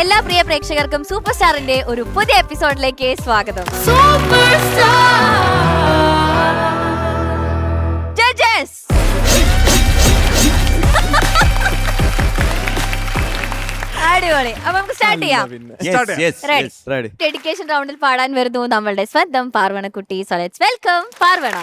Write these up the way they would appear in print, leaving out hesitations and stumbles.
എല്ലാ പ്രിയ പ്രേക്ഷകർക്കും സൂപ്പർ സ്റ്റാറിന്റെ ഒരു പുതിയ എപ്പിസോഡിലേക്ക് സ്വാഗതം. ജഡ്ജസ് അടിപൊളി. അപ്പൊ നമുക്ക് സ്റ്റാർട്ട് ചെയ്യാം. ഡെഡിക്കേഷൻ റൗണ്ടിൽ പാടാൻ വരുന്നു നമ്മളുടെ സ്വന്തം പാർവണക്കുട്ടി. So let's welcome Parvana.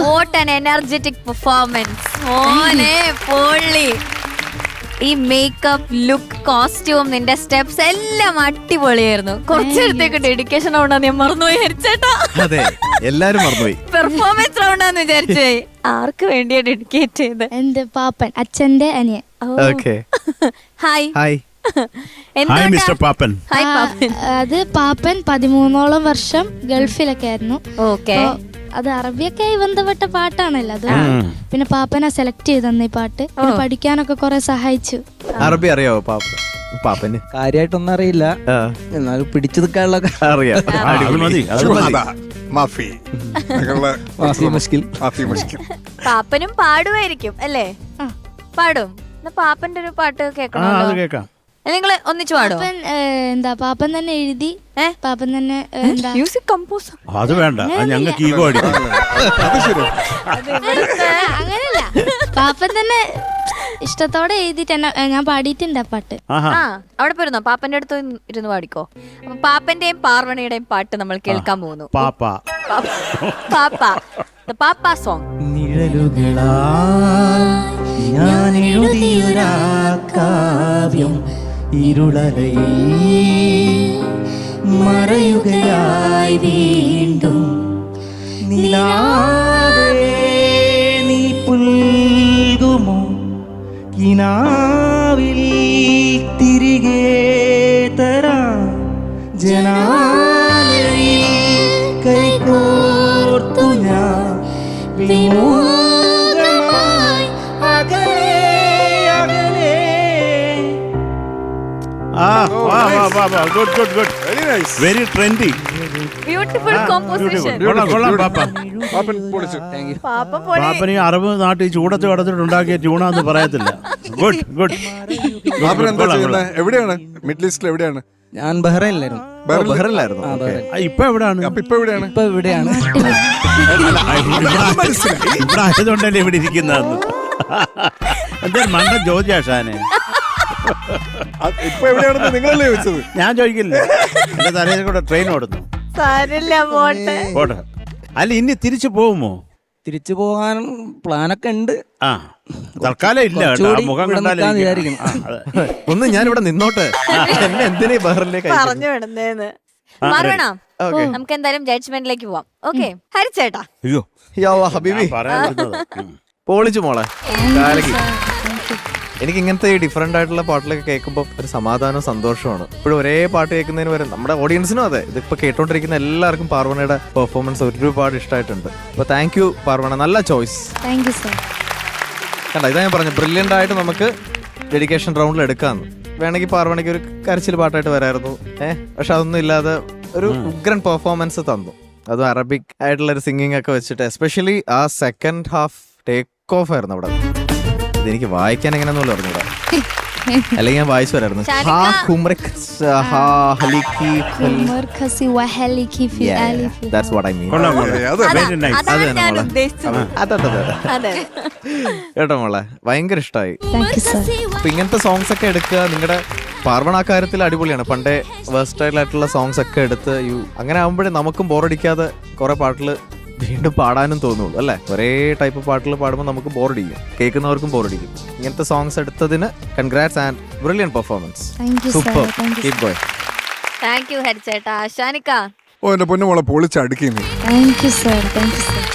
What an energetic performance. ഓനെ പൊള്ളി. ഈ മേക്കപ്പ്, ലുക്ക്, കോസ്റ്റ്യൂം, നിന്റെ സ്റ്റെപ്സ് എല്ലാം അടിപൊളിയായിരുന്നു. കുറച്ചേരത്തേക്ക് ഡെഡിക്കേഷൻ റൗണ്ടാന്ന് ഞാൻ മറന്നുപോയി ഹരിച്ചേട്ടാ. എല്ലാരും മറന്നുപോയി. പെർഫോമൻസ് റൗണ്ടാന്ന് വിചാരിച്ചേ. ആർക്ക് വേണ്ടിയാ ഡെഡിക്കേറ്റ് ചെയ്ത്? എന്റെ പാപ്പൻ, അച്ഛന്റെ അനിയൻ. ഹായ് ഹായ് ഹായ് മിസ്റ്റർ പാപ്പൻ. ഹായ് പാപ്പൻ. അത് പാപ്പൻ 13ഓളം വർഷം ഗൾഫിലൊക്കെ ആയിരുന്നു. ഓക്കെ. അത് അറബിയൊക്കെ ആയി ബന്ധപ്പെട്ട പാട്ടാണല്ലോ അത്. പിന്നെ പാപ്പനെ സെലക്ട് ചെയ്തെന്ന ഈ പാട്ട് പഠിക്കാനൊക്കെ കുറെ സഹായിച്ചു. അറബി അറിയാവോ പാപ്പന്? കാര്യമായിട്ടൊന്നും അറിയില്ല, എന്നാലും പിടിച്ചു നിൽക്കാനുള്ള അറിയാം. പാപ്പനും പാടുമായിരിക്കും അല്ലേ? പാടും. പാപ്പന്റെ ഒരു പാട്ട് കേൾക്കണം. നിങ്ങള് ഒന്നിച്ചു പാടോ? പാപ്പൻ എന്താ പാപ്പൻ തന്നെ എഴുതി പാപ്പൻ തന്നെ എന്താ മ്യൂസിക് കമ്പോസർ. അത് വേണ്ട, അത് ഞങ്ങൾക്ക് ഈഗോ അടിക്കും. അങ്ങനെയല്ല, പാപ്പൻ തന്നെ ഇഷ്ടത്തോടെ എഴുതിട്ട് ഞാൻ പാടിയിട്ടുണ്ട് ആ പാട്ട്. അവിടെ പോയിരുന്നോ? പാപ്പന്റെ അടുത്ത് ഇരുന്ന് പാടിക്കോ. അപ്പൊ പാപ്പന്റെയും പാർവണിയുടെയും പാട്ട് നമ്മൾ കേൾക്കാൻ പോകുന്നു. പാപ്പ പാപ്പ സോങ്. നിഴലുകളായി ഞാൻ എഴുതിയൊരാ കാവ്യം ഇരുളറയിൽ മറയുകയായി വീണ്ടും നിലാവേ നീ പുൽകുമോ കിനാവിൽ തിരികെ തരാം ജനാലയിൽ കൈകോർത്തു ഞാൻ വിമോഹമായി അകലെ അകലെ. Good. Very trendy. Beautiful composition. കൊള്ളാം പാപ്പ. പാപ്പന് ഈ അറബ് നാട്ടിൽ ചൂടത്ത് കടത്തിട്ടുണ്ടാക്കിയ ട്യൂണാന്ന് പറയത്തില്ല. ഗുഡ്. എവിടെയാണ്? മിഡിൽ ഈസ്റ്റിൽ എവിടെയാണ്? ഞാൻ ബഹ്റൈനിലായിരുന്നു. ബഹ്റിനിലായിരുന്നു. ഇപ്പൊ എവിടെയാണ്? ഇപ്പൊ എവിടെയാണ്? ഇപ്പൊ ഇവിടെയാണ്. ഇവിടെ ആയതുകൊണ്ടല്ലേ ഇവിടെ ഇരിക്കുന്നതെന്ന്. എന്താ മണ്ട ജോജാഷാനെ ഇപ്പൊ എവിടെയാണെന്ന് നിങ്ങളല്ലേ ചോദിച്ചത്? ഞാൻ ചോദിക്കില്ല. എന്റെ തലയിൽ കൂടെ ട്രെയിൻ ഓടുന്നു. പോട്ടെ. അല്ല, ഇനി തിരിച്ചു പോകുമോ? തിരിച്ചു പോകാൻ പ്ലാനൊക്കെ ഉണ്ട്. ആ, തൽക്കാലം ഇല്ല കേട്ടോ. ആ മുഖം കണ്ടാലും വിചാരിക്കുന്നു. ഒന്ന് ഞാൻ ഇവിടെ നിന്നോട്ടെ, എന്നെ എന്തിനാ ബഹ്റിനിലേക്ക് പറഞ്ഞു വിടുന്നേന്ന്. മാറണ, നമുക്ക് എന്തായാലും ജഡ്ജ്മെന്റിലേക്ക് പോവാം. ഓക്കെ, ഹരിച്ചേട്ടാ. അയ്യോ ഹബീബി പറയാൻ വരുന്നത്. പൊളിച്ചു മോളെ. കാലക്ക് എനിക്ക് ഇങ്ങനത്തെ ഈ ഡിഫറെന്റ് ആയിട്ടുള്ള പാട്ടിലൊക്കെ കേൾക്കുമ്പോൾ ഒരു സമാധാനവും സന്തോഷമാണ്. ഇപ്പോഴും ഒരേ പാട്ട് കേൾക്കുന്നതിന് വരെ നമ്മുടെ ഓഡിയൻസിനും അതെ, ഇതിപ്പോ കേട്ടോണ്ടിരിക്കുന്ന എല്ലാവർക്കും പാർവണയുടെ പെർഫോമൻസ് ഒരുപാട് ഇഷ്ടമായിട്ടുണ്ട്. അപ്പൊ താങ്ക് യു പാർവണ, നല്ല ചോയ്സ്. Thank you sir. കണ്ട, ഇതാ ഞാൻ പറഞ്ഞു, ബ്രില്യൻ്റ് ആയിട്ട് നമുക്ക് ഡെഡിക്കേഷൻ റൗണ്ടിൽ എടുക്കാമെന്ന്. വേണമെങ്കിൽ പാർവണയ്ക്ക് ഒരു കരച്ചിൽ പാട്ടായിട്ട് വരായിരുന്നു. പക്ഷെ അതൊന്നും ഇല്ലാതെ ഒരു ഉഗ്രൻ പെർഫോമൻസ് തന്നു. അതും അറബിക് ആയിട്ടുള്ള ഒരു സിംഗിങ് ഒക്കെ വെച്ചിട്ട്, എസ്പെഷ്യലി ആ സെക്കൻഡ് ഹാഫ് ടേക്ക് ഓഫ് ആയിരുന്നു അവിടെ. ഇതെനിക്ക് വായിക്കാൻ എങ്ങനെയാണെന്ന് പറഞ്ഞൂടാ, അല്ലെങ്കിൽ ഞാൻ വായിച്ചു വരായിരുന്നു. കേട്ടോ മോളെ, ഭയങ്കര ഇഷ്ടമായി. അപ്പൊ ഇങ്ങനത്തെ സോങ്സ് ഒക്കെ എടുക്കുക. നിങ്ങളുടെ പാർവണ കാര്യത്തിൽ അടിപൊളിയാണ്. പണ്ടേ വേഴ്സ്റ്റൈൽ ആയിട്ടുള്ള സോങ്സ് ഒക്കെ എടുത്ത് അങ്ങനെ ആകുമ്പോഴേ നമുക്കും ബോറടിക്കാതെ കുറെ പാട്ടില് വീണ്ടും പാടാനും തോന്നുള്ളൂ അല്ലേ? ഒരേ ടൈപ്പ് പാട്ടുകൾ പാടുമ്പോൾ നമുക്ക് ബോറടിക്കും, കേൾക്കുന്നവർക്കും ബോറടിക്കും. ഇങ്ങനത്തെ സോങ്സ് എടുത്തതിന് congrats and brilliant performance. Super, keep going. Thank you ഹരിച്ചേട്ടാ. ഷാനിക്ക. ഓ എന്റെ പൊന്നു മോളെ, പൊളിച്ചടുക്കുന്നു.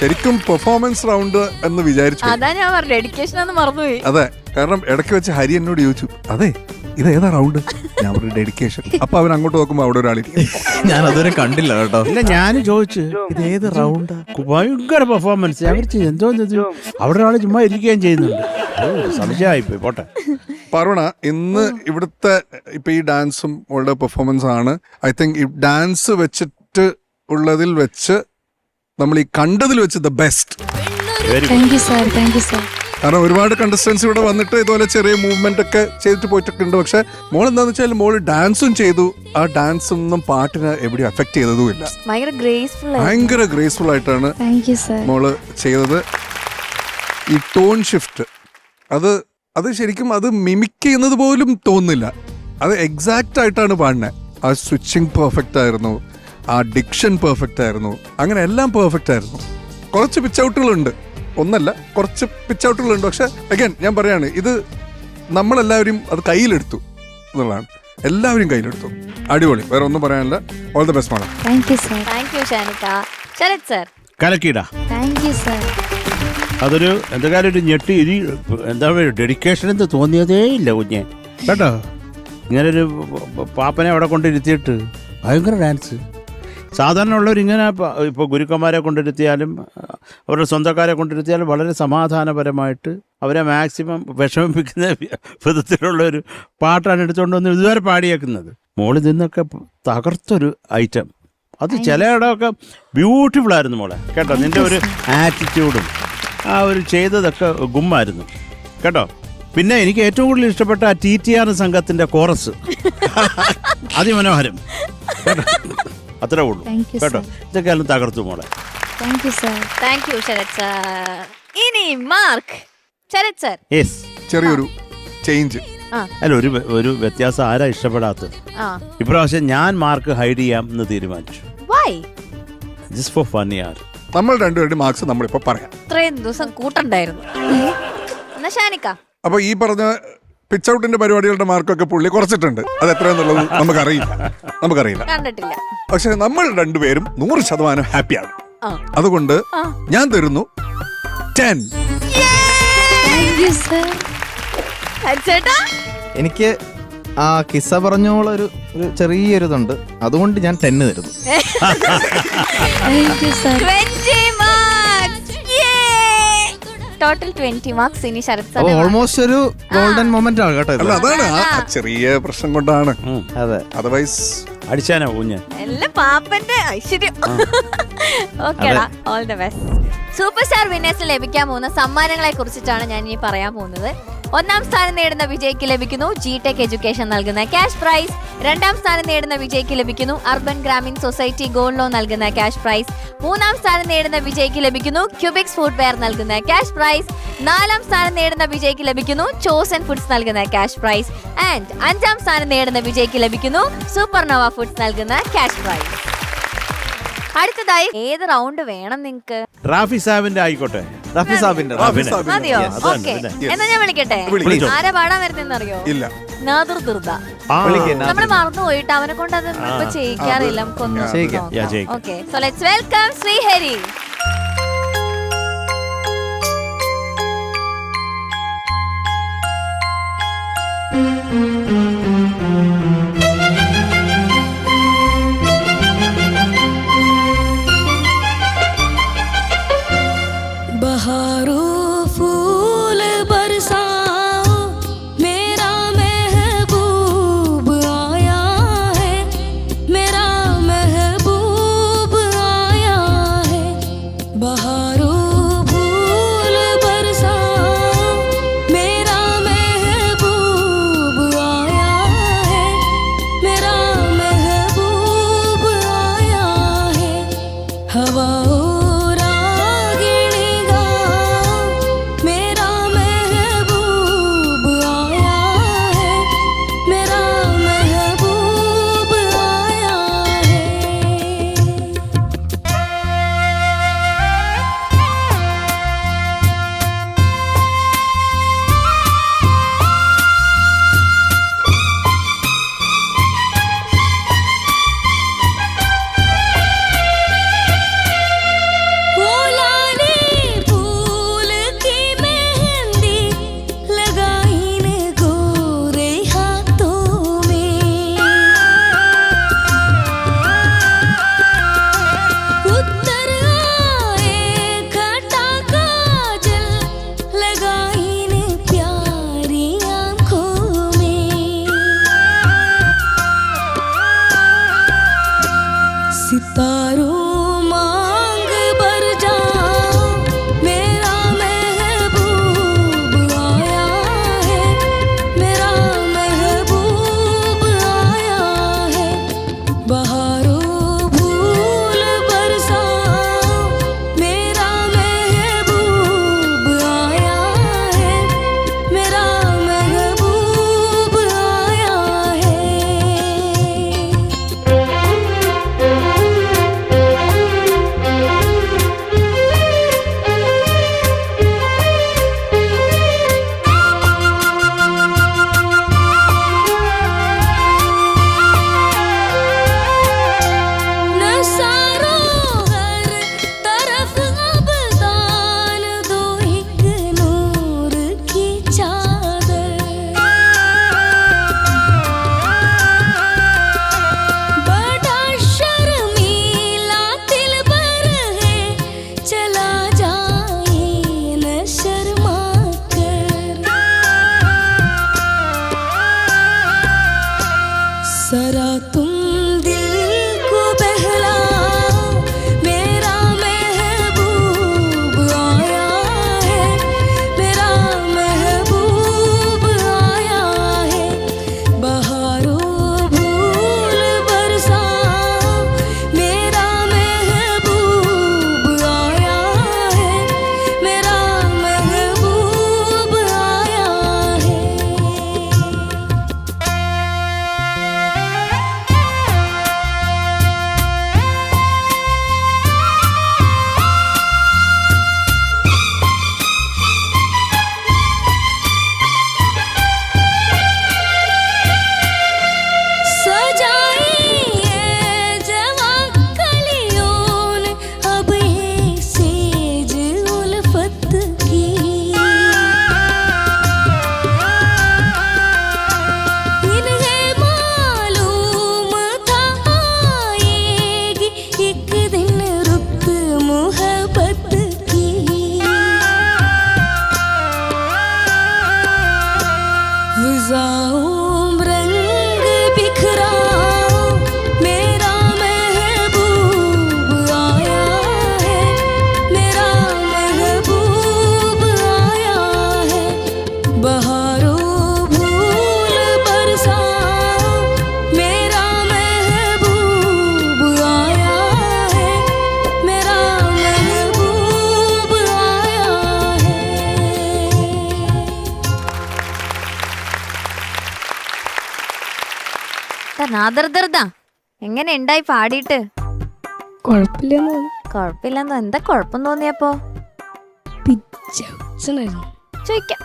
ശരിക്കും പെർഫോമൻസ് റൗണ്ട് എന്ന് വിചാരിച്ചു. അതാ ഞാൻ പറഞ്ഞു, ഡെഡിക്കേഷൻ ഒന്ന് മറന്നുപോയി. അതെ, കാരണം ഇടയ്ക്ക് വെച്ച് ഹരി എന്നോട് ചോദിച്ചു, അതെ ഇത് ഏതാ റൗണ്ട്? ഞാൻ പറഞ്ഞു ഡെഡിക്കേഷൻ. അപ്പൊ അവൻ അങ്ങോട്ട് നോക്കുമ്പോ അവിടെ ഒരാളിരിക്കും. ഞാൻ അതുവരെ കണ്ടില്ല കേട്ടോ. ഇല്ല, ഞാനും ചോദിച്ചു ഇത് ഏത് റൗണ്ടാ? ഭയങ്കര പെർഫോമൻസ്. അവർ എന്തോ അവിടെ ഒരാൾ ചുമ്മാ ഇരിക്കുകയും ചെയ്യുന്നുണ്ട്. സംശയമായിപ്പോയി. പോട്ടെ. പാർവണ, ഇന്ന് ഇവിടുത്തെ ഇപ്പൊ ഈ ഡാൻസും ഉള്ള പെർഫോമൻസ് ആണ്. ഐ തിങ്ക് ഈ ഡാൻസ് വെച്ചിട്ട് ഉള്ളതിൽ വെച്ച് നമ്മൾ ഈ കണ്ടതിൽ വെച്ച് ദ ബെസ്റ്റ്. കാരണം ഒരുപാട് കണ്ടസ്റ്റൻസ് ഇവിടെ വന്നിട്ട് ഇതുപോലെ ചെറിയ മൂവ്മെന്റ് ഒക്കെ ചെയ്തിട്ട് പോയിട്ടൊക്കെ ഉണ്ട്. പക്ഷെ മോൾ എന്താന്ന് വെച്ചാൽ മോള് ഡാൻസും ചെയ്തു. ആ ഡാൻസ് ഒന്നും പാട്ടിനെ എവിടെയും എഫക്ട് ചെയ്തതുമില്ല. ഭയങ്കര ഗ്രേസ്ഫുൾ ആയിട്ടാണ് മോള് ചെയ്തത്. ഈ ടോൺ ഷിഫ്റ്റ് അത് ശരിക്കും അത് മിമിക് ചെയ്യുന്നത് പോലും തോന്നുന്നില്ല. അത് എക്സാക്റ്റ് ആയിട്ടാണ് പാടുന്നത്. ആ സ്വിച്ചിങ് പെർഫെക്റ്റ് ആയിരുന്നു, ആ ഡിക്ഷൻ പെർഫെക്റ്റ് ആയിരുന്നു, അങ്ങനെ എല്ലാം പെർഫെക്റ്റ് ആയിരുന്നു. കുറച്ച് പിച്ച് ഔട്ടുകളുണ്ട്, ഒന്നല്ല കുറച്ച് പിച്ച് ഔട്ടുകളുണ്ട്. പക്ഷെ അഗൈൻ ഞാൻ പറയാണ്, ഇത് നമ്മളെല്ലാവരും അത് കയ്യിലെടുത്തു എന്നുള്ളതാണ്. എല്ലാവരും കയ്യിലെടുത്തു. അടിപൊളി, വേറെ ഒന്നും പറയാനില്ല. All the best madam. കലക്കിടാ. അതൊരു എന്തെങ്കിലും ഒരു ഞെട്ടി എന്താ പറയുക, ഡെഡിക്കേഷൻ എന്ന് തോന്നിയതേ ഇല്ല കുഞ്ഞെ കേട്ടോ. ഇങ്ങനൊരു പാപ്പനെ അവിടെ കൊണ്ടിരുത്തിയിട്ട് ഭയങ്കര ഡാൻസ്. സാധാരണ ഉള്ളവർ ഇങ്ങനെ ഇപ്പോൾ ഗുരുക്കന്മാരെ കൊണ്ടിരുത്തിയാലും അവരുടെ സ്വന്തക്കാരെ കൊണ്ടിരുത്തിയാലും വളരെ സമാധാനപരമായിട്ട് അവരെ മാക്സിമം വിഷമിപ്പിക്കുന്ന വിധത്തിലുള്ളൊരു പാട്ടാണ് എടുത്തുകൊണ്ട് വന്ന് ഇതുവരെ പാടിയേക്കുന്നത്. മോളിൽ നിന്നൊക്കെ തകർത്തൊരു ഐറ്റം. അത് ചിലയിടമൊക്കെ ബ്യൂട്ടിഫുൾ ആയിരുന്നു മോളെ കേട്ടോ. നിൻ്റെ ഒരു ആറ്റിറ്റ്യൂഡും ആ ഒരു ചെയ്തതൊക്കെ ഗുമ്മായിരുന്നു കേട്ടോ. പിന്നെ എനിക്ക് ഏറ്റവും കൂടുതൽ ഇഷ്ടപ്പെട്ട TTR സംഘത്തിന്റെ കോറസ് അതിമനോഹരം. അത്രേ ഉള്ളൂ Thank you, കേട്ടോ. ഇതൊക്കെ എല്ലാം തകർത്തു മോളെ. Thank you sir. Thank you Sarath sir. ഇനി മാർക്ക്. ശരത് സർ. യെസ്. ചെറിയൊരു ചേഞ്ച്. അല്ല ഒരു വ്യത്യാസം ആരാ ഇഷ്ടപ്പെടാത്തത്? ഇപ്രാവശ്യം ഞാൻ മാർക്ക് ഹൈഡ് ചെയ്യാം എന്ന് തീരുമാനിച്ചു. വൈ? ജസ്റ്റ് ഫോർ ഫൺ യാർ. നമ്മൾ രണ്ടുപേരുടെ മാർക്സ് നമ്മളിപ്പോ പറയാം. ഇത്രയും ദിവസം കൂട്ടുണ്ടായിരുന്നു. എന്നാ ഷാനിക്ക. അപ്പൊ ഈ പറഞ്ഞ പിച്ച് ഔട്ടിന്റെ പരിപാടികളുടെ മാർക്കൊക്കെ പുള്ളി കുറച്ചിട്ടുണ്ട്. അത് എത്രയെന്നുള്ളത് നമുക്കറിയില്ല. കണ്ടിട്ടില്ല. പക്ഷെ നമ്മൾ രണ്ടുപേരും 100% ഹാപ്പിയാണ്. അതുകൊണ്ട് ഞാൻ തരുന്നു 10. Thank you sir. ചേട്ടാ എനിക്ക് ആ കിസ്സ പറഞ്ഞോളൊരു ചെറിയൊരു ഇതുണ്ട്, അതുകൊണ്ട് ഞാൻ 10 തരുന്നു. Thank you sir. 20 marks. Total 20 marks. ഇനി ശരത് സർ. ഓൾമോസ്റ്റ് ഒരു ഗോൾഡൻ മൊമെന്റ് ആണ് കേട്ടോ ഇത്. അല്ല, അതാണ് ആ ചെറിയ പ്രശ്നം കൊണ്ടാണ്. അതെ, അതർവൈസ് അടിച്ചാനോ കുഞ്ഞ്? എല്ലാം പാപ്പന്റെ ഐശ്വര്യം. ഓക്കേടാ, all the best. Super star വിന്നേഴ്സിന് ലഭിക്കാൻ പോകുന്ന സമ്മാനങ്ങളെ കുറിച്ചിട്ടാണ് ഞാൻ ഇനി പറയാൻ പോകുന്നത്. 1ാം സ്ഥാനം നേടുന്ന വിജയ്ക്ക് ലഭിക്കുന്നു GTech എഡ്യൂക്കേഷൻ നൽകുന്ന ക്യാഷ് പ്രൈസ്. 2ാം സ്ഥാനം നേടുന്ന വിജയ്ക്ക് ലഭിക്കുന്നു urban Grameen society gold loan നൽകുന്ന ക്യാഷ് പ്രൈസ്. 3ാം സ്ഥാനം നേടുന്ന വിജയ്ക്ക് ലഭിക്കുന്നു ക്യൂബിക്സ് ഫുഡ്വെയർ നൽകുന്ന ക്യാഷ് പ്രൈസ്. 4ാം സ്ഥാനം നേടുന്ന വിജയ്ക്ക് ലഭിക്കുന്നു ചോസൻ ഫുഡ്സ് നൽകുന്ന ക്യാഷ് പ്രൈസ്. ആൻഡ് 5ാം സ്ഥാനം നേടുന്ന വിജയ്ക്ക് ലഭിക്കുന്നു സൂപ്പർനോവ ഫുഡ്സ് നൽകുന്ന ക്യാഷ് പ്രൈസ്. അടുത്തതായി ഏത് റൗണ്ട് വേണം നിങ്ങക്ക്? റാഫി സാബിന്റെ ആയിക്കോട്ടെ. റഫി സാബിന്റെ മതിയോ? ഓക്കെ, എന്നാ ഞാൻ വിളിക്കട്ടെ. ആരാ പാടാൻ വരുന്നറിയോ? ഇല്ല. നാദുർദുർദ. നമ്മള് മറന്നു പോയിട്ട് അവനെ കൊണ്ട് അത് ഇപ്പൊ ചെയ്യിക്കാറില്ല. Okay, so let's welcome Sreehari. നാദർദർദാ എങ്ങനെ ഉണ്ടായി പാടിയിട്ട്? കുഴപ്പമില്ലെന്ന് കൊഴപ്പില്ലെന്നോ? എന്താ കൊഴപ്പം തോന്നിയപ്പോ? ചോദിക്കാം.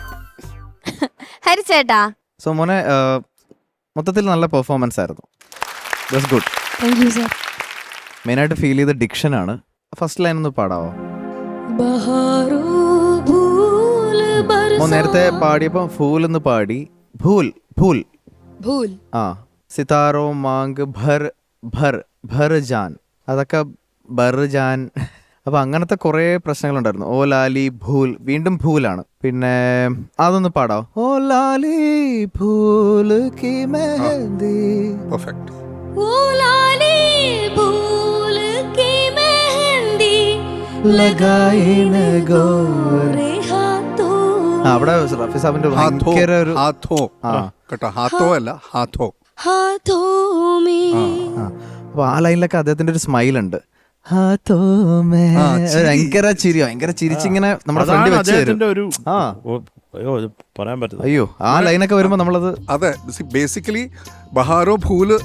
ഹരിച്ചേട്ടാ. സോ മോനെ മൊത്തത്തിൽ നല്ല പെർഫോമൻസ് ആയിരുന്നു. That's good. Thank you sir. മെയിനായിട്ട് ഫീൽ ചെയ്ത ഡിക്ഷൻ ആണ്. ഫസ്റ്റ് ലൈൻ ഒന്ന് പാടാവോ? മോൻ നേരത്തെ പാടിയപ്പോ ഫൂൽ എന്ന് പാടി. ഭൂൽ ഭൂൽ ഭൂൽ. ആ സിതാരോ മാങ്ക് ഭർ ഭർ ഭർ ജാൻ, അതൊക്കെ ബർ ജാൻ. അപ്പൊ അങ്ങനത്തെ കുറെ പ്രശ്നങ്ങളുണ്ടായിരുന്നു. ഓ ലാലി ഭൂൽ, വീണ്ടും ഭൂലാണ്. പിന്നെ അതൊന്ന് പാടാവോ? ഓ ലാലി ഭൂൽ കി മെഹന്തി. പെർഫെക്റ്റ്. അവിടെ റഫി സാബിന്റെ ഭയങ്കര ഒരു ഹാഥോ കേട്ടോ, ഹാഥോ അല്ല ഹാഥോ. അപ്പൊ ആ ലൈനിലൊക്കെ അദ്ദേഹത്തിന്റെ ഒരു സ്മൈൽ ഉണ്ട്. ഭയങ്കര ചിരി, ഭയങ്കര ചിരിച്ചിങ്ങനെ നമ്മുടെ ഫ്രണ്ട് വെച്ച് തരും. ഒരു ആ പറയാൻ പറ്റുന്നത്. അയ്യോ, ആ ലൈനൊക്കെ വരുമ്പോ നമ്മളത് അതെ, ബേസിക്കലി ബഹാറോ ഭൂല്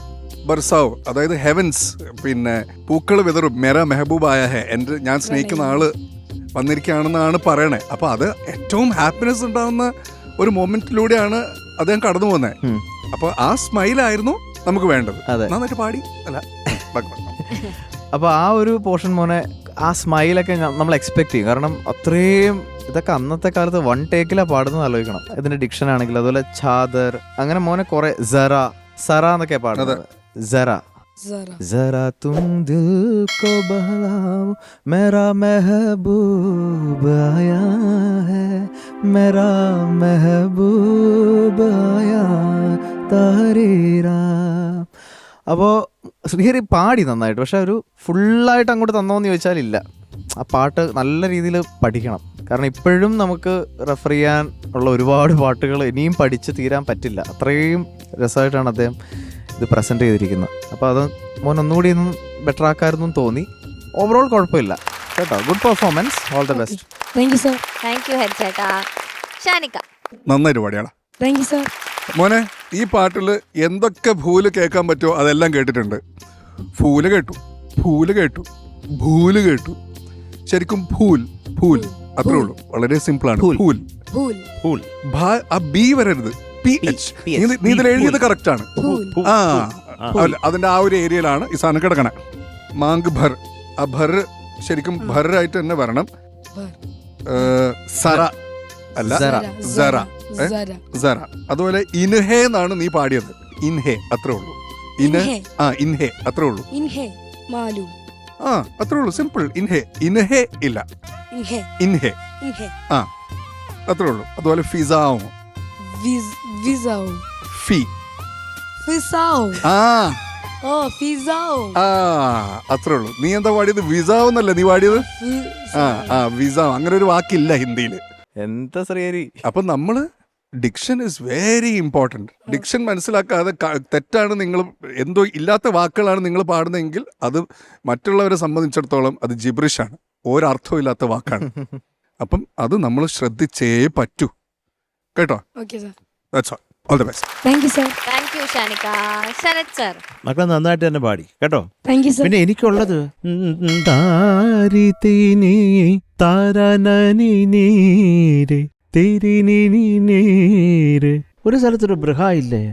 ബർസാവ്, അതായത് ഹെവൻസ്, പിന്നെ പൂക്കൾ വിതറും, മെറ മെഹബൂബായ ഹെ, എൻ്റെ ഞാൻ സ്നേഹിക്കുന്ന ആള് വന്നിരിക്കുകയാണെന്നാണ് പറയണേ. അപ്പൊ അത് ഏറ്റവും ഹാപ്പിനെസ് ഉണ്ടാവുന്ന ഒരു മൊമെന്റിലൂടെയാണ് അദ്ദേഹം കടന്നു പോകുന്നത്. അപ്പൊ ആ സ്മൈലായിരുന്നു നമുക്ക് വേണ്ടത്. അതെ. നന്നായിട്ട് പാടി അല്ല. അപ്പൊ ആ ഒരു പോർഷൻ മോനെ, ആ സ്മൈലൊക്കെ നമ്മൾ എക്സ്പെക്ട് ചെയ്യും. കാരണം അത്രയും ഇതൊക്കെ അന്നത്തെ കാലത്ത് വൺ ടേക്കിലാണ് പാടുന്നത് ആലോചിക്കണം. ഇതിന്റെ ഡിക്ഷൻ ആണെങ്കിൽ അതുപോലെ ഛാദർ, അങ്ങനെ മോനെ കുറെ സറ സറ എന്നൊക്കെ പാടുന്നത്. സറ जरा तुम दिल को बहलाओ, मेरा महबूब आया है, मेरा महबूब आया तारीरा. അപ്പോൾ ശ്രീഹരി പാടി നന്നായിട്ട്, പക്ഷെ ഒരു ഫുള്ളായിട്ട് അങ്ങോട്ട് തന്നോന്ന് ചോദിച്ചാൽ ഇല്ല. ആ പാട്ട് നല്ല രീതിയിൽ പഠിക്കണം. കാരണം ഇപ്പോഴും നമുക്ക് റെഫർ ചെയ്യാൻ ഉള്ള ഒരുപാട് പാട്ടുകൾ ഇനിയും പഠിച്ച് തീരാൻ പറ്റില്ല. അത്രയും രസമായിട്ടാണ് അദ്ദേഹം ഇത് പ്രസന്റ് ചെയ്തിരിക്കുന്നത്. അപ്പോൾ അത് മോൻ ഒന്നുകൂടി ഒന്നും ബെറ്റർ ആക്കായിരുന്നു തോന്നി. ഓവറോൾ കുഴപ്പമില്ല കേട്ടോ. Good performance. All the best. Thank you sir. Thank you ഹരിച്ചേട്ടാ. ഷാനിക്ക. നന്നായിട്ട് പാടിയാണ് താങ്ക് യു സർ. മോനെ, ഈ പാട്ടിൽ എന്തൊക്കെ ഭൂല് കേൾക്കാൻ പറ്റുമോ അതെല്ലാം കേട്ടിട്ടുണ്ട്. ഫൂല് കേട്ടു, ഭൂല് കേട്ടു, ഭൂല് കേട്ടു. ശരിക്കും ഭൂൽ ഭൂൽ അത്രേ ഉള്ളൂ. വളരെ സിമ്പിൾ ആണ്. ഭൂൽ ഭൂൽ ഭൂൽ. ആ ബി വരരുത്, PH. നീ ഇതിൽ എഴുതിയത് കറക്റ്റ് ആണ്. ആ അല്ല, അതിന്റെ ആ ഒരു ഏരിയയിലാണ് ഈ സാധനം കിടക്കണേ. മാങ്ക് ഭർ, ആ ഭർ ശരിക്കും ഭറായിട്ട് തന്നെ വരണം. സറ അല്ല, സറ. സറ. അതുപോലെ ഇൻഹേ എന്നാണ് നീ പാടിയത്. ഇൻഹേ അത്രേ ഉള്ളൂ. ഇൻഹേ അത്രേ ഉള്ളൂ. ആ അത്രേ ഉള്ളൂ, സിമ്പിൾ. ഇൻഹേ ഇല്ല, ഇൻഹേ. ആ അത്രേ ഉള്ളൂ. അതുപോലെ ഫിസാവും, ഫി. അത്രേ ഉള്ളൂ. നീ എന്താ പാടിയത്? വിസാവ് എന്നല്ലേ നീ പാടിയത്? വിസാവ്. അങ്ങനെ ഒരു വാക്കില്ല ഹിന്ദിയില്. എന്താ ശ്രീഹരി. അപ്പൊ നമ്മള് diction is very important. Diction മനസ്സിലാക്കാതെ തെറ്റാണ് നിങ്ങൾ, എന്തോ ഇല്ലാത്ത വാക്കുകളാണ് നിങ്ങൾ പാടുന്നതെങ്കിൽ അത് മറ്റുള്ളവരെ സംബന്ധിച്ചിടത്തോളം അത് ജിബ്രിഷാണ്, ഒരർത്ഥവും ഇല്ലാത്ത വാക്കാണ്. അപ്പം അത് നമ്മൾ ശ്രദ്ധിച്ചേ പറ്റൂ കേട്ടോ. That's all. All the best. Thank you sir. Thank you Shanikka. Sarath sir. മക്കളെ നന്നായിട്ട് തന്നെ പാടി കേട്ടോ. Thank you sir. പിന്നെ എനിക്കുള്ളത് ഒരു സ്ഥലത്തൊരു ബൃഹ ഇല്ലേ,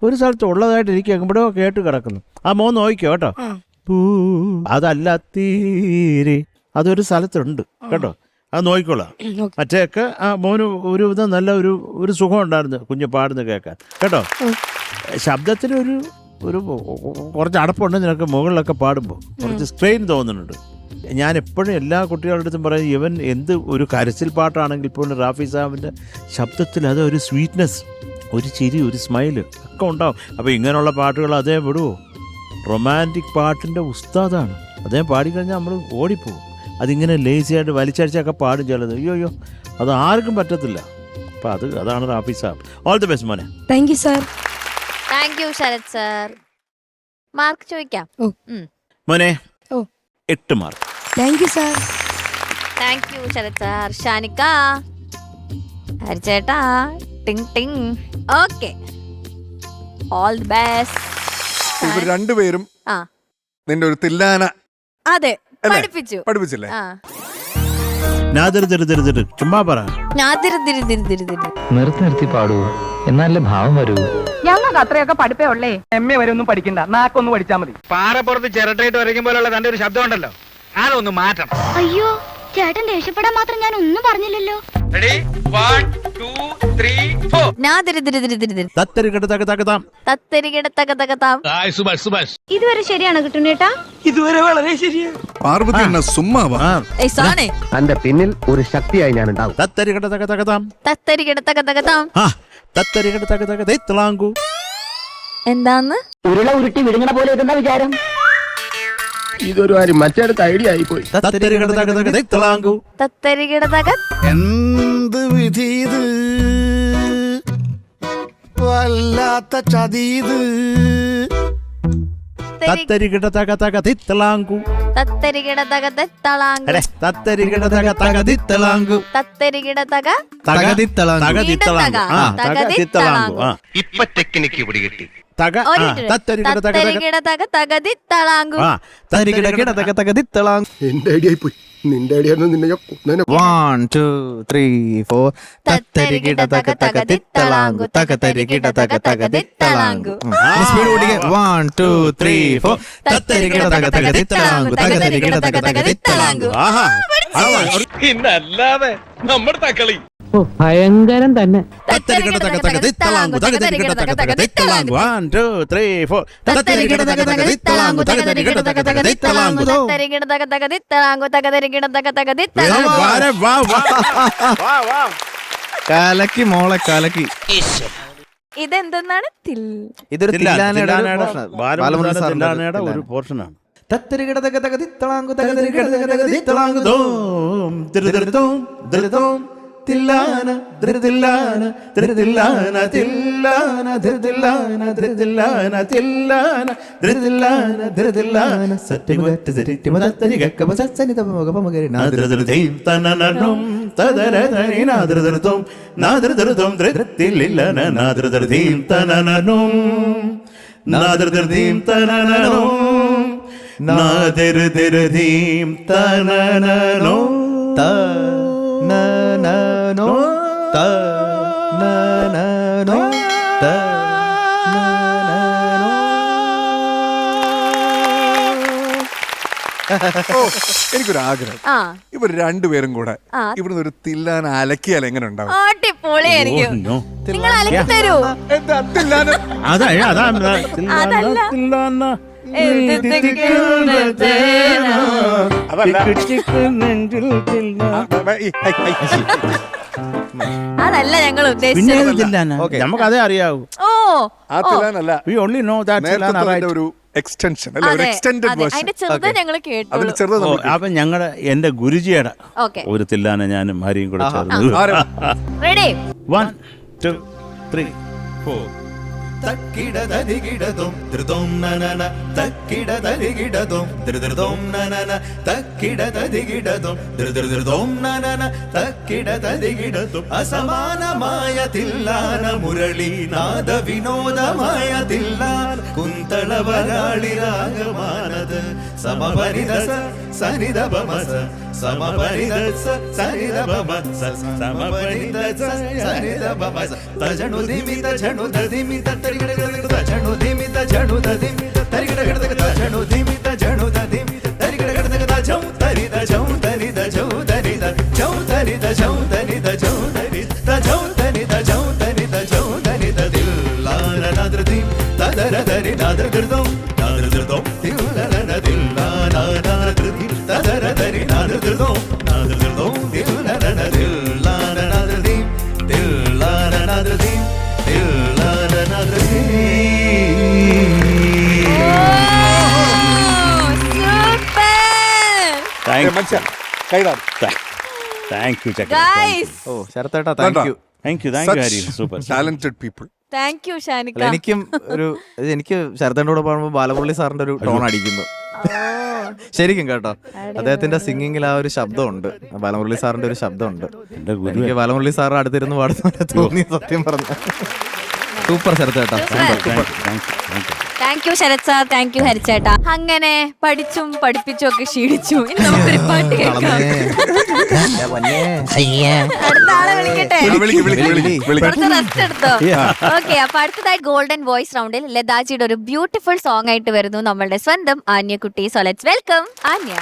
ഒരു സ്ഥലത്ത് ഉള്ളതായിട്ട് എനിക്ക് എവിടെയോ കേട്ട് കിടക്കുന്നു. ആ മോൻ നോക്കിക്കോ കേട്ടോ. അതല്ലാത്തീരെ അതൊരു സ്ഥലത്തുണ്ട് കേട്ടോ. അത് നോക്കിക്കോളാം. മറ്റേയൊക്കെ ആ മോന് ഒരു വിധം നല്ല ഒരു സുഖം ഉണ്ടായിരുന്നു കുഞ്ഞ് പാടുന്ന കേൾക്കാൻ കേട്ടോ. ശബ്ദത്തിന് ഒരു കുറച്ച് അടപ്പുണ്ട് നിനക്ക് മുകളിലൊക്കെ പാടുമ്പോൾ. കുറച്ച് സ്ട്രെയിൻ തോന്നുന്നുണ്ട്. ഞാൻ എപ്പോഴും എല്ലാ കുട്ടികളുടെ അടുത്തും പറയും, ഇവൻ എന്ത് ഒരു കരച്ചിൽ പാട്ടാണെങ്കിൽ പോലും റാഫി സാഹിബിൻ്റെ ശബ്ദത്തിൽ അത് ഒരു സ്വീറ്റ്നെസ്, ഒരു ചിരി, ഒരു സ്മൈല് ഒക്കെ ഉണ്ടാവും. അപ്പോൾ ഇങ്ങനെയുള്ള പാട്ടുകൾ അദ്ദേഹം വിടുവോ? റൊമാൻറ്റിക് പാട്ടിൻ്റെ ഉസ്താദാണ് അദ്ദേഹം. പാടിക്കഴിഞ്ഞാൽ നമ്മൾ ഓടിപ്പോകും. അതിങ്ങനെ ലേസിയായിട്ട് വലിച്ചടിച്ചൊക്കെ പാടും ചിലത്. അയ്യോ അത് ആർക്കും പറ്റത്തില്ല. അപ്പം അതാണ് Rafi Sahib. All the best മോനെ. Thank you sir. Thank you Sarath sir. Mark ചോദിക്കാം. മോനെ 8 mark. Thank you sir. Thank you Sarath sir. Shanikka. ഹരിച്ചേട്ടാ ടിങ് ടിങ്. Okay, all the best. ഇവർ രണ്ടുപേരും ആ നിന്റെ ഒരു തില്ലാന അതെ അല്ലേ? പഠിപ്പിച്ചു. പഠിപ്പിച്ചില്ലേ? ആ ചുമ്മാ പറ. നിർത്തി പാടൂ, എന്നാലേ ഭാവം വരൂ. ഞങ്ങൾക്ക് അത്രയൊക്കെ പഠിപ്പേ ഉള്ളേ. MA വരെ ഒന്നും പഠിക്കണ്ട, നാക്കൊന്നും പഠിച്ചാ മതി. പാറപ്പുറത്ത് ചിരട്ടയിട്ട് വരയ്ക്കും പോലുള്ള തന്റെ ഒരു ശബ്ദം ഉണ്ടല്ലോ, അതൊന്ന് മാറ്റണം. അയ്യോ ചേട്ടൻ ദേഷ്യപ്പെടാൻ മാത്രം ഞാൻ ഒന്നും പറഞ്ഞില്ലല്ലോ. റെഡി 1 2 3 4. ഇതുവരെ ശരിയാണോ കിട്ടുന്നേട്ടാ? ഇതുവരെ വളരെ ശരിയാ. പാർവതി എന്ന സുമ്മാവാ. അന്റെ പിന്നിൽ ഒരു ശക്തിയായി ഞാൻ ഉണ്ടാവും. എന്താന്ന് ഉരുള ഉരുട്ടി വിഴുങ്ങണ പോലെ ഇതെന്താ വിചാരം? ഇതൊരു കാര്യം മറ്റേടത്ത് ഐഡിയ ആയിപ്പോയി. എന്ത് വിധീത്, വല്ലാത്ത ചതീത്. ഇപ്പൊ ടെക്നിക്ക് പിടികിട്ടി. എന്റെ ഐഡിയ ആയിപ്പോയി. നിന്റെ ഐഡിയ നിന്നെ 1 2 3 4. തത്തരികിട തക തക ദിത്തളാങ്കു തകതരികിട തക തക ദിത്തളാങ്കു. 1 2 3 4. തത്തരികിട തക തക ദിത്തളാങ്കു തകതരികിട തക തക ദിത്തളാങ്കു. ഇന്നല്ലാതെ നമ്മുടെ തക്കളി ഭയങ്കരം തന്നെ. 1 2 3 4. കലക്കി മോളെ കലക്കി. ഇതെന്തെന്നാണ് ഇതൊരു തില്ലാനയുടെ ബാലമുരളിയുടെ ഒരു പോർഷനാണ്. തത്തരികിട തക തക ദിത്തളാങ്കു തകതരികിട തക തക ദിത്തളാങ്കു. തില്ലാന ധൃതില്ലാന ധൃതില്ലാന തില്ലാന ധൃതില്ലാന ധൃതില്ലാന തില്ലാന ധൃതില്ലാന ധൃതില്ലാന സത്യവറ്റ സരിറ്റിമ തത്തരികക്കമ സസനിത മകപമഗരി നാദ്രദൃതീം തനനനം തദരദനി നാദ്രദൃതം നാദ്രദൃതം ധൃതില്ലില്ലന നാദ്രദൃതീം തനനനം നാദ്രദൃതീം തനനനം നാദ്രദൃതീം തനനനം ത na na no ta na na no ta na na no. എനിക്കൊരു ആഗ്രഹം, ഇവർ രണ്ടുപേരും കൂടെ ഇവിടുന്ന് ഒരു തില്ലാന അലക്കിയാൽ എങ്ങനെ ഉണ്ടാവും? അടിപൊളിയായിരിക്കും. നിങ്ങൾ അലക്കി തരൂ. എന്താ തില്ലാന? അതല്ല ഞങ്ങൾ ഉദ്ദേശിച്ചത്. നമുക്കതേ അറിയാവൂ. ഓ ആ തില്ലാനല്ല, We only know that നേരത്തെ ഒരു എക്സ്റ്റൻഷൻ അല്ല, ഒരു എക്സ്റ്റൻഡഡ് വേർഷൻ. അതിന്റെ ചെറുത് ഞങ്ങൾ അതിൽ കേട്ടു. ചെറുത് അപ്പൊ ഞങ്ങളുടെ എന്റെ ഗുരുജിയുടെ ഓക്കെ ഒരു തില്ലാന ഞാനും ഹരിയും കൂടെ ചേർന്ന് റെഡി 1 2 3 4. തക്കിടതരികിടതും ധൃതോം നനന തക്കിടതരികിടതും ധൃതൃതോം നനന തക്കിടതരികിടതും ധൃതൃതോം നനന തക്കിടതരികിടതും അസമാനമായ തില്ലാന മുരളീനാദ വിനോദമായ തില്ലാന കുന്തളവരാളി രാഗമാനത് സമപരിദസ സനിദപമസ സമപരിദസ സനിദപമസ സമപരിദസ സനിദപമസ തജനുദിമിത ജനുദദിമിത തരികിടകിടകിട ജനുദിമിത ജനുദദിമിത തരികിടകിടകിട ജനുദിമിത ജനുദദിമിത തരികിടകിടകിട ജൗ തരിദ ജൗ തരിദ ജൗ തരിദ ജൗ തരിദ ജൗ തരിദ ജൗ തരിദ ജൗ തരിദ ജൗ തരിദ ജൗ തരിദ ദില്ലാന നദ്രതി തദര ദരി നദ്രദൃതം നദ്രദൃതം ദില്ലാന ദില്ലാന നദ്രതി തദര ദരി നദ്രദൃതം നദ്രദൃതം ദില്ലാന ദില്ലാന നദ്രതി ദില്ലാന നദ്രതി ദില്ലാന നദ്രതി. Thank you guys. ഓ ശരത്തേട്ടാ thank you. Thank you Hari. Super talented people. Thank you ഷാനിക്ക. എനിക്കും ഒരു എനിക്ക് ശരത്തേൻ്റെ കൂടെ പാടുമ്പോൾ ബാലമുരളി സാറിന്റെ ഒരു ടോൺ അടിക്കുന്നു. ശരിക്കും കേട്ടോ, അദ്ദേഹത്തിന്റെ സിംഗിങ്ങിൽ ആ ഒരു ശബ്ദമുണ്ട്, ബാലമുരളി സാറിന്റെ ഒരു ശബ്ദമുണ്ട്. എന്റെ ഗുരു എനിക്ക് ബാലമുരളി സാർ അടുത്തിരുന്ന് പാടുന്ന പോലെ തോന്നി, സത്യം പറഞ്ഞു. സൂപ്പർ ശരത് ചേട്ടാ. Thank you Sarath sir, thank you ഹരിച്ചേട്ടാ. അങ്ങനെ പഠിച്ചും പഠിപ്പിച്ചും ഒക്കെ ക്ഷീണിച്ചു. ഇനി നമുക്കൊരു പാട്ട് കേൾക്കാം. അടുത്ത ആളെ വിളിക്കട്ടെ, കുറച്ച് റെസ്റ്റ് എടുത്തോ. ഓക്കെ, അപ്പൊ അടുത്തതായി ഗോൾഡൻ വോയിസ് റൗണ്ടിൽ ലതാജിയുടെ ഒരു ബ്യൂട്ടിഫുൾ സോങ് ആയിട്ട് വരുന്നു നമ്മളുടെ സ്വന്തം ആന്യക്കുട്ടി. So let's welcome Anya.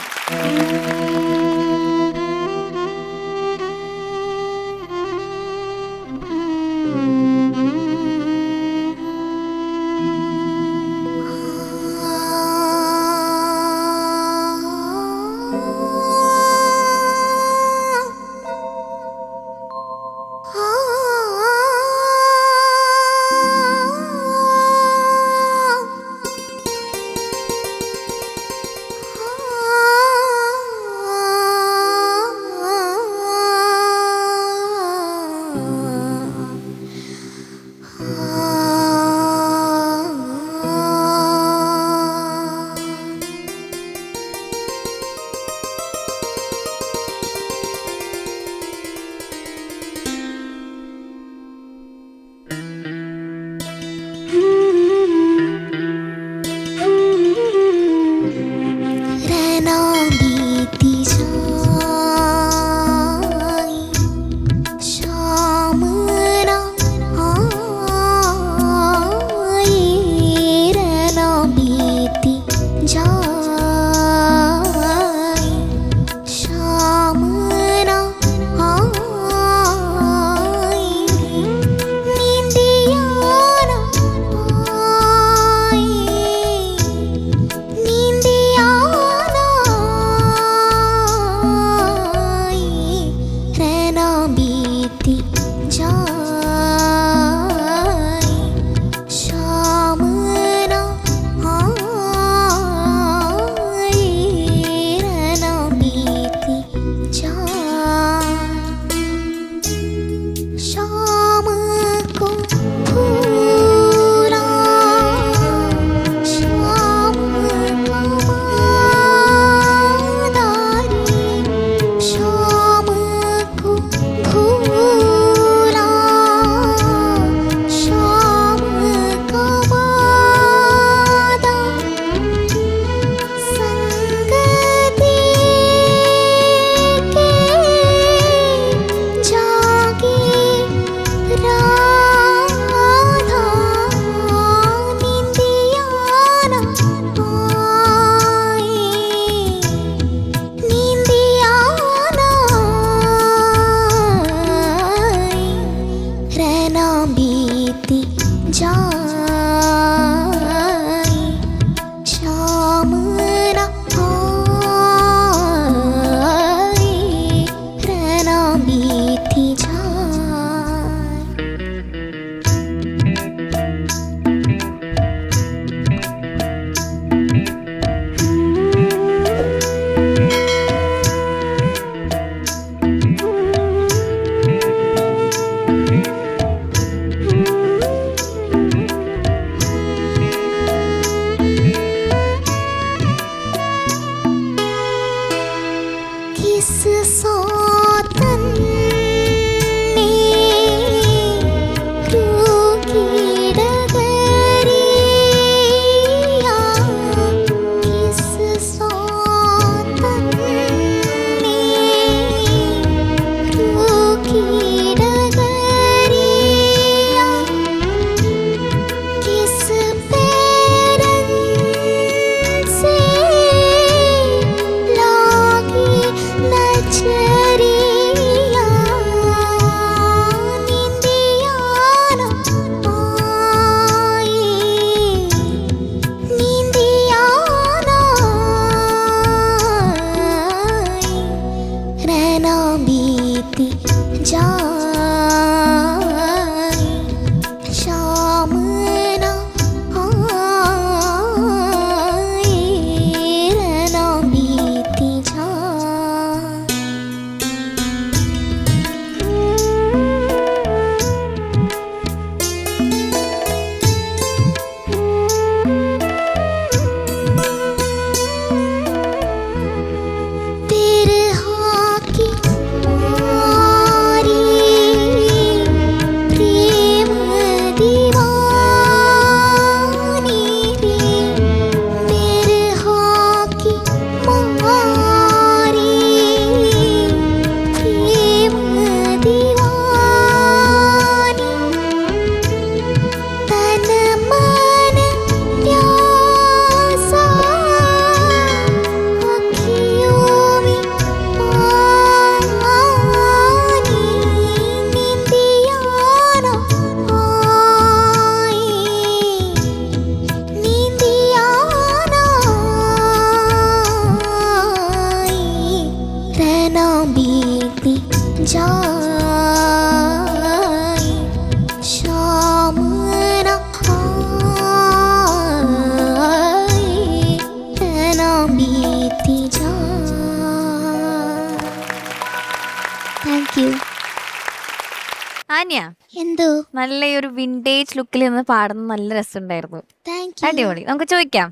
Anya എന്തോ നല്ല ഒരു വിന്റേജ് ലുക്കിൽ നിന്ന് പാടുന്ന നല്ല രസമുണ്ടായിരുന്നു. താങ്ക് അടിപൊളി. നമുക്ക് ചോദിക്കാം.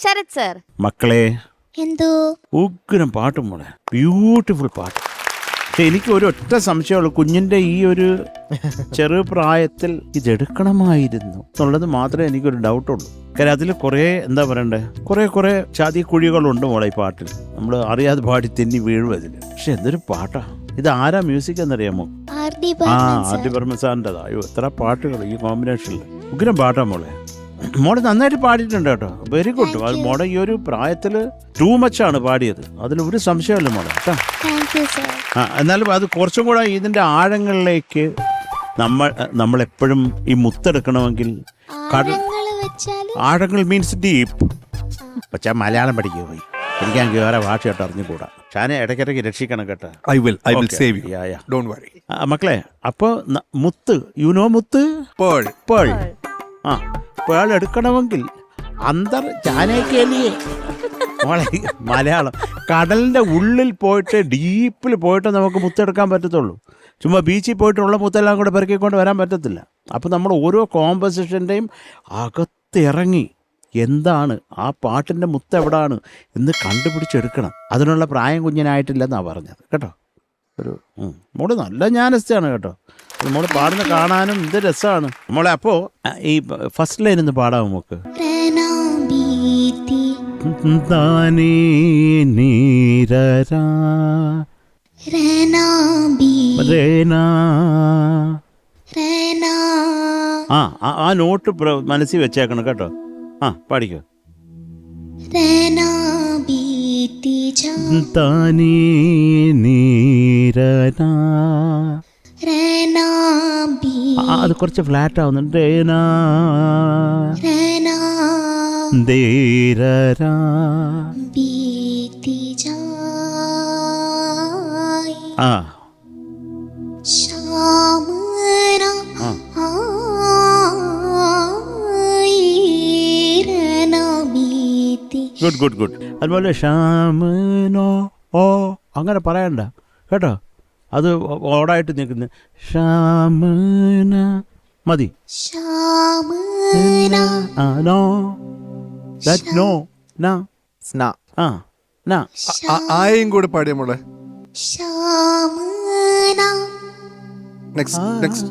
ശരത് സർ. മക്കളെ എന്തോ ഉഗ്രം പാട്ടും മോളെ, ബ്യൂട്ടിഫുൾ പാട്ട്. പക്ഷെ എനിക്ക് ഒരു ഒറ്റ സംശയമുള്ളൂ, കുഞ്ഞിന്റെ ഈ ഒരു ചെറുപ്രായത്തിൽ ഇതെടുക്കണമായിരുന്നു എന്നുള്ളത് മാത്രമേ എനിക്കൊരു ഡൗട്ടുള്ളൂ. കാര്യം അതിൽ കുറേ എന്താ പറയണ്ടേ, കുറേ ചാതി കുഴികളുണ്ട് മോളെ ഈ പാട്ടിൽ. നമ്മൾ അറിയാതെ പാടി തെന്നി വീഴും അതിൽ. പക്ഷെ എന്തൊരു പാട്ടാ ഇത്. ആരാ മ്യൂസിക് എന്നറിയാമോ? ആർ ഡി ബർമൻ സാറിൻ്റെതാ. അയ്യോ എത്ര പാട്ടുകൾ ഈ കോമ്പിനേഷനിൽ. ഉഗ്രം പാട്ടാ മോളെ. മോളെ നന്നായിട്ട് പാടിയിട്ടുണ്ട് കേട്ടോ, വെരി ഗുഡ്. അത് മോളെ ഈ ഒരു പ്രായത്തിൽ ടൂ മച്ചാണ് പാടിയത്, അതിലൊരു സംശയമല്ല മോളെ കേട്ടോ. എന്നാലും അത് കുറച്ചും കൂടെ ഇതിൻ്റെ ആഴങ്ങളിലേക്ക് നമ്മളെപ്പോഴും ഈ മുത്തെടുക്കണമെങ്കിൽ ആഴങ്ങൾ മീൻസ് ഡീപ്പ്. പക്ഷേ മലയാളം പഠിക്കുക പോയി, എനിക്കാണെങ്കിൽ വേറെ ഭാഷ കേട്ടോ അറിഞ്ഞുകൂടാ. ഷാനെ ഇടയ്ക്കിടയ്ക്ക് രക്ഷിക്കണം കേട്ടോ. I will save you. Don't worry. മക്കളെ, അപ്പോൾ മുത്ത്, യുനോ മുത്ത്, Pearl. പേൾ. ആ പേൾ എടുക്കണമെങ്കിൽ ചാനേക്കലിയെ മോളെ മലയാളം കടലിൻ്റെ ഉള്ളിൽ പോയിട്ട് ഡീപ്പിൽ പോയിട്ട് നമുക്ക് മുത്തെടുക്കാൻ പറ്റത്തുള്ളൂ. ചുമ്മാ ബീച്ചിൽ പോയിട്ടുള്ള മുത്തെല്ലാം കൂടെ പെറുക്കിക്കൊണ്ട് വരാൻ പറ്റത്തില്ല. അപ്പോൾ നമ്മൾ ഓരോ കോമ്പസിഷൻ്റെയും അകത്തിറങ്ങി എന്താണ് ആ പാട്ടിൻ്റെ മുത്ത് എവിടാണ് എന്ന് കണ്ടുപിടിച്ചെടുക്കണം. അതിനുള്ള പ്രായം കുഞ്ഞിനായിട്ടില്ലെന്നാണ് പറഞ്ഞത് കേട്ടോ. ഒരു മോള് നല്ല ജ്ഞാനസ്ഥയാണ് കേട്ടോ. മോള് പാടുന്ന കാണാനും ഇത് രസമാണ് മോളെ. അപ്പോൾ ഈ ഫസ്റ്റ് ലൈൻ ഒന്ന് പാടാമോ നമുക്ക്? താനേ നീരരാ ആ നോട്ട് മനസ്സിൽ വെച്ചേക്കണം കേട്ടോ. ആ പാടിക്കോ. താനേ നീരരാ. അത് കുറച്ച് ഫ്ലാറ്റ് ആവുന്നുണ്ട്. ആ ഗുഡ് ഗുഡ് ഗുഡ്. അതുപോലെ ഷാമനോ ഓ അങ്ങനെ പറയണ്ട കേട്ടോ. അത് ഓടായിട്ട് നിൽക്കുന്നു. ഷാമന മതി. നോ ദാറ്റ് നോ നാ സ്നാ. ആ നാ ആയും കൂടെ പാടിയ മോളെ. നെക്സ്റ്റ്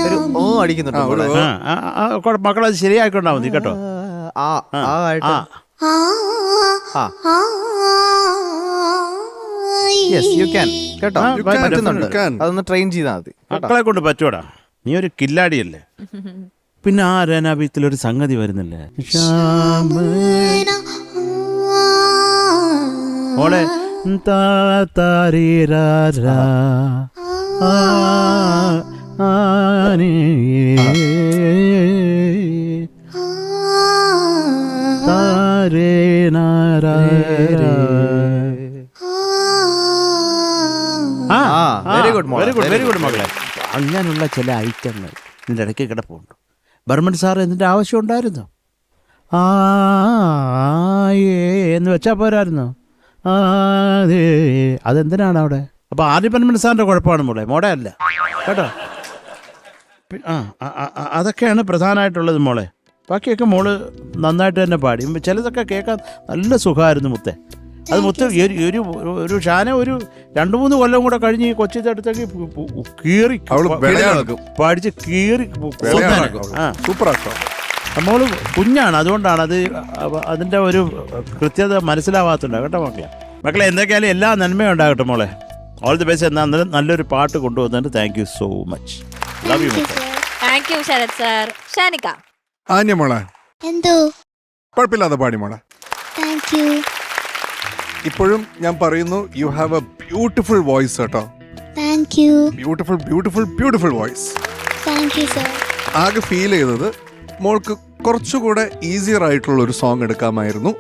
ഒരു ഓ അടിക്കുന്നുണ്ട് മോളെ. മക്കളത് ശരിയായിക്കൊണ്ടാ മതി കേട്ടോ. ആ ആയിട്ട് യെസ് യു ക്യാൻ കേട്ടോ. പറ്റുന്നുണ്ട്. അതൊന്ന് ട്രെയിൻ ചെയ്താൽ മതി. മക്കളെ കൊണ്ട് പറ്റൂടാ, നീ ഒരു കില്ലാടിയല്ലേ. പിന്നെ ആ രനാബീത്തിലൊരു സംഗതി വരുന്നില്ലേ, ഓളെ താരീരാരാ വെരി ഗുഡ് വെരി ഗുഡ് മകളെ. അങ്ങനെയുള്ള ചില ഐറ്റങ്ങൾ ഇതിൻ്റെ ഇടയ്ക്ക് കിടപ്പുണ്ട്. ബർമൻ സാർ ഇതിൻ്റെ ആവശ്യം ഉണ്ടായിരുന്നു. എന്ന് വെച്ചാൽ പോരായിരുന്നു. അതെന്തിനാണ് അവിടെ? അപ്പോൾ ആദ്യ ബർമൻ സാറിൻ്റെ കുഴപ്പമാണ് മോളെ, മോടെ അല്ല കേട്ടോ. അതൊക്കെയാണ് പ്രധാനമായിട്ടുള്ളത് മോളെ. ബാക്കിയൊക്കെ മോള് നന്നായിട്ട് തന്നെ പാടി. ചിലതൊക്കെ കേൾക്കാൻ നല്ല സുഖമായിരുന്നു മുത്തേ. അത് മുത്ത് ഒരു ഷാന ഒരു 2-3 കൊല്ലം കൂടെ കഴിഞ്ഞ് ഈ കൊച്ചിത്തടുത്തേക്ക് കീറി പഠിച്ച് കീറി സൂപ്പറാട്ടോ. മോള് കുഞ്ഞാണ്, അതുകൊണ്ടാണ് അതിൻ്റെ ഒരു കൃത്യത മനസ്സിലാവാത്തുണ്ട് കേട്ടോ മക്കളെ. മക്കളെ എന്തൊക്കെയാലും എല്ലാ നന്മയും ഉണ്ടാകട്ടെ മോളെ. All the best. എന്നാൽ നല്ലൊരു പാട്ട് കൊണ്ടുവന്നിട്ട് thank you so much. Love you മക്കളെ. Thank you Sarath sir. Shanika. Anya മോളെ എന്തോ കുഴപ്പമില്ലാതെ പാടി മോളെ. Thank you. ഇപ്പോഴും ഞാൻ പറയുന്നു, you have a beautiful voice കേട്ടോ. Thank you. Beautiful beautiful beautiful voice. Thank you sir. ആകെ ഫീൽ ചെയ്തത് മോൾക്ക് കുറച്ചുകൂടെ ഈസിയർ ആയിട്ടുള്ള ഒരു സോങ് എടുക്കാമായിരുന്നു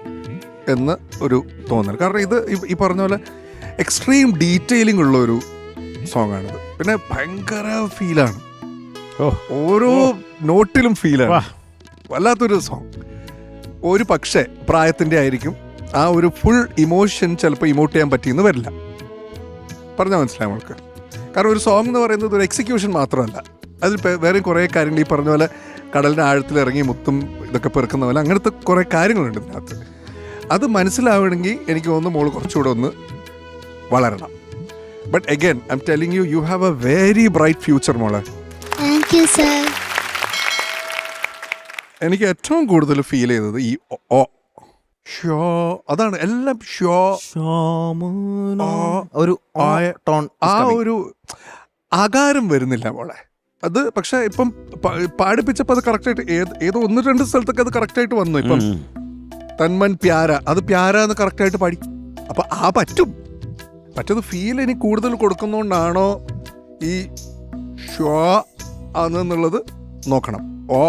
എന്ന് ഒരു തോന്നൽ. കാരണം ഇത് ഈ പറഞ്ഞ പോലെ എക്സ്ട്രീം ഡീറ്റെയിലിംഗ് ഉള്ള ഒരു സോങ് ആണിത്. പിന്നെ ഭയങ്കര ഫീലാണ്, ഓരോ നോട്ടിലും ഫീലാണ്. വല്ലാത്തൊരു സോങ്. ഒരു പക്ഷേ പ്രായത്തിൻ്റെ ആയിരിക്കും, ആ ഒരു ഫുൾ ഇമോഷൻ ചിലപ്പോൾ ഇമോട്ട് ചെയ്യാൻ പറ്റിയെന്ന് വരില്ല. പറഞ്ഞാൽ മനസ്സിലായി നമ്മൾക്ക്. കാരണം ഒരു സോങ് എന്ന് പറയുന്നത് ഒരു എക്സിക്യൂഷൻ മാത്രമല്ല, അതിൽ വേറെ കുറേ കാര്യങ്ങൾ ഈ പറഞ്ഞ പോലെ കടലിൻ്റെ ആഴത്തിൽ ഇറങ്ങി മുത്തും ഇതൊക്കെ പെറുക്കുന്ന പോലെ അങ്ങനത്തെ കുറേ കാര്യങ്ങളുണ്ട് ഇതിനകത്ത്. അത് മനസ്സിലാവണമെങ്കിൽ എനിക്ക് തോന്നുന്നു മോള് കുറച്ചുകൂടെ ഒന്ന് വളരണം. But again I M telling you have A very bright future മോളെ. എനിക്ക് ഏറ്റവും കൂടുതൽ ഫീൽ ചെയ്തത് ഈ ഓ ഷോ, അതാണ് എല്ലാം ഷോ, ഒരു ടോൺ, ആ ഒരു ആകാരം വരുന്നില്ല മോളെ. അത് പക്ഷെ ഇപ്പം പാടിപ്പിച്ചപ്പോൾ അത് കറക്റ്റായിട്ട് ഏതോ 1-2 സ്ഥലത്തൊക്കെ അത് കറക്റ്റായിട്ട് വന്നു. ഇപ്പം തന്മൻ പ്യാര, അത് പ്യാര എന്ന് കറക്റ്റായിട്ട് പാടി. അപ്പൊ പറ്റത് ഫീൽ ഇനി കൂടുതൽ കൊടുക്കുന്നോണ്ടാണോ ഈ ഷോ ആണെന്നുള്ളത് നോക്കണം. ഓ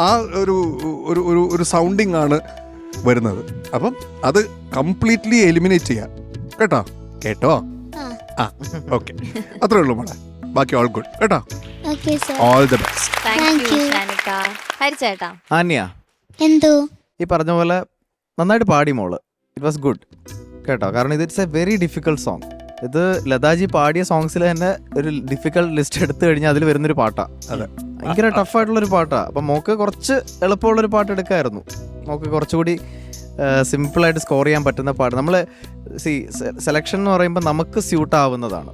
ആ ഒരു സൗണ്ടിങ് ആണ് വരുന്നത്. അപ്പം അത് കംപ്ലീറ്റ്ലി എലിമിനേറ്റ് ചെയ്യാം. കേട്ടോ ആ ഓക്കെ, അത്രേ ഉള്ളൂ മോളെ. ബാക്കി ഓൾ ഗുഡ് കേട്ടോ. All the best. ഹരിച്ചേട്ടാ. ആന്യ എന്തോ ഈ പറഞ്ഞ പോലെ നന്നായിട്ട് പാടി മോള്. ഇറ്റ് വാസ് ഗുഡ് കേട്ടോ. കാരണം ഇത് it's A very difficult song. ഇത് ലതാജി പാടിയ സോങ്സിൽ തന്നെ ഒരു ഡിഫിക്കൽട്ട് ലിസ്റ്റ് എടുത്തു കഴിഞ്ഞാൽ അതിൽ വരുന്നൊരു പാട്ടാണ്. അതെ, ഭയങ്കര ടഫായിട്ടുള്ളൊരു പാട്ടാണ്. അപ്പം മോക്ക് കുറച്ച് എളുപ്പമുള്ളൊരു പാട്ട് എടുക്കാമായിരുന്നു. മോക്ക് കുറച്ചുകൂടി സിമ്പിളായിട്ട് സ്കോർ ചെയ്യാൻ പറ്റുന്ന പാട്ട്. നമ്മൾ സെലക്ഷൻ എന്ന് പറയുമ്പോൾ നമുക്ക് സ്യൂട്ട് ആവുന്നതാണ്,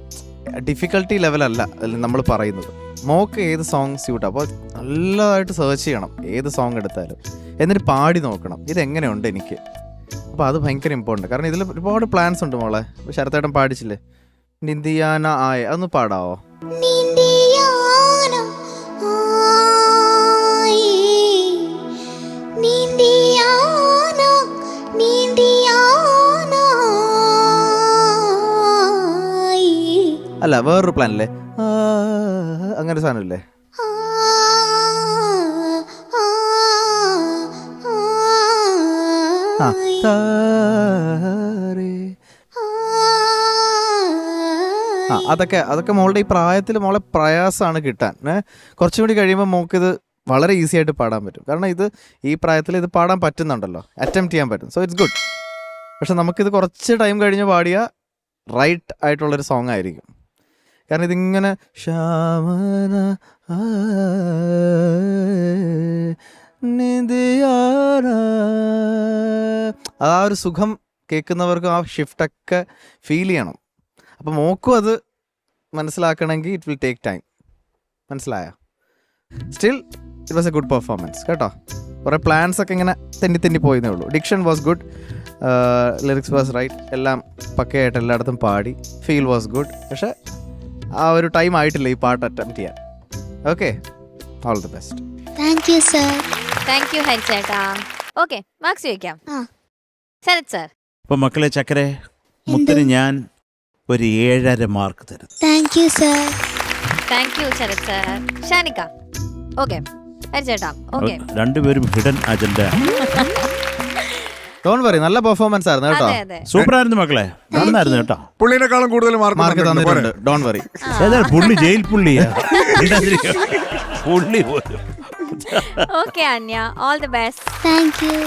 ഡിഫിക്കൽട്ടി ലെവലല്ല നമ്മൾ പറയുന്നത്. മോക്ക് ഏത് സോങ് സ്യൂട്ട്. അപ്പോൾ നല്ലതായിട്ട് സെർച്ച് ചെയ്യണം ഏത് സോങ് എടുത്താലും, എന്നിട്ട് പാടി നോക്കണം ഇതെങ്ങനെയുണ്ട് എനിക്ക്. അപ്പോൾ അത് ഭയങ്കര ഇമ്പോർട്ടൻ്റ്. കാരണം ഇതിൽ ഒരുപാട് പ്ലാൻസ് ഉണ്ട് മോളെ. ശരത്തേട്ടൻ പാടിച്ചില്ലേ നിന്ദിയാന ആയ, അതൊന്ന് പാടാവോ? അല്ല, വേറൊരു പ്ലാൻ അല്ലേ, അങ്ങനെ സാധനം ഇല്ലേ? അതൊക്കെ മോളുടെ ഈ പ്രായത്തിൽ മോളെ പ്രയാസമാണ് കിട്ടാൻ. കുറച്ചും കൂടി കഴിയുമ്പോൾ മോക്കിത് വളരെ ഈസി ആയിട്ട് പാടാൻ പറ്റും. കാരണം ഇത് ഈ പ്രായത്തിൽ ഇത് പാടാൻ പറ്റുന്നുണ്ടല്ലോ, അറ്റംപ്റ്റ് ചെയ്യാൻ പറ്റും. So it's good. പക്ഷെ നമുക്കിത് കുറച്ച് ടൈം കഴിഞ്ഞ് പാടിയാൽ റൈറ്റ് ആയിട്ടുള്ളൊരു സോങ് ആയിരിക്കും. കാരണം ഇതിങ്ങനെ ശ്യാമന ആ ഒരു സുഖം കേൾക്കുന്നവർക്ക് ആ ഷിഫ്റ്റൊക്കെ ഫീൽ ചെയ്യണം. അപ്പം മോക്കും അത് മനസ്സിലാക്കണമെങ്കിൽ ഇറ്റ് വിൽ ടേക്ക് ടൈം. മനസ്സിലായോ? Still it was a good performance കേട്ടോ. കുറേ പ്ലാൻസ് ഒക്കെ ഇങ്ങനെ തെന്നി പോയതേ ഉള്ളൂ. Diction was good, lyrics was right, എല്ലാം പക്കയായിട്ട് എല്ലായിടത്തും പാടി. Feel was good. പക്ഷേ ആ ഒരു ടൈം ആയിട്ടില്ല ഈ പാട്ട് അറ്റംപ്റ്റ് ചെയ്യാൻ. Okay, all the best. Thank you sir. Thank you ഹരിച്ചേട്ടാ. ഓക്കെ, മാർക്സ് ചോദിക്കാം. ശരത് സർ. അപ്പൊ മക്കളെ ചക്കരെ, മുത്തിന് ഞാൻ ഒരു 7.5 മാർക്ക് തരും. Thank you sir. Thank you Sarath sir. Shanikka. Okay ഹരിച്ചേട്ടാ. ഓക്കെ, രണ്ടുപേരും ഹിഡൻ അജണ്ട. ഡോണ്ട് വറി, നല്ല പെർഫോമൻസ് ആയിരുന്നു കേട്ടോ. സൂപ്പർ ആയിരുന്നു മക്കളെ, നന്നായിരുന്നു കേട്ടോ. പുള്ളിനെക്കാളും കൂടുതൽ മാർക്ക് തന്നിട്ടുണ്ട്. Don't worry. ഏതാണ് പുള്ളി? ജയിൽ പുള്ളിയാ പുള്ളി പോലും. ഓക്കെ അന്യ, all the best. Thank U.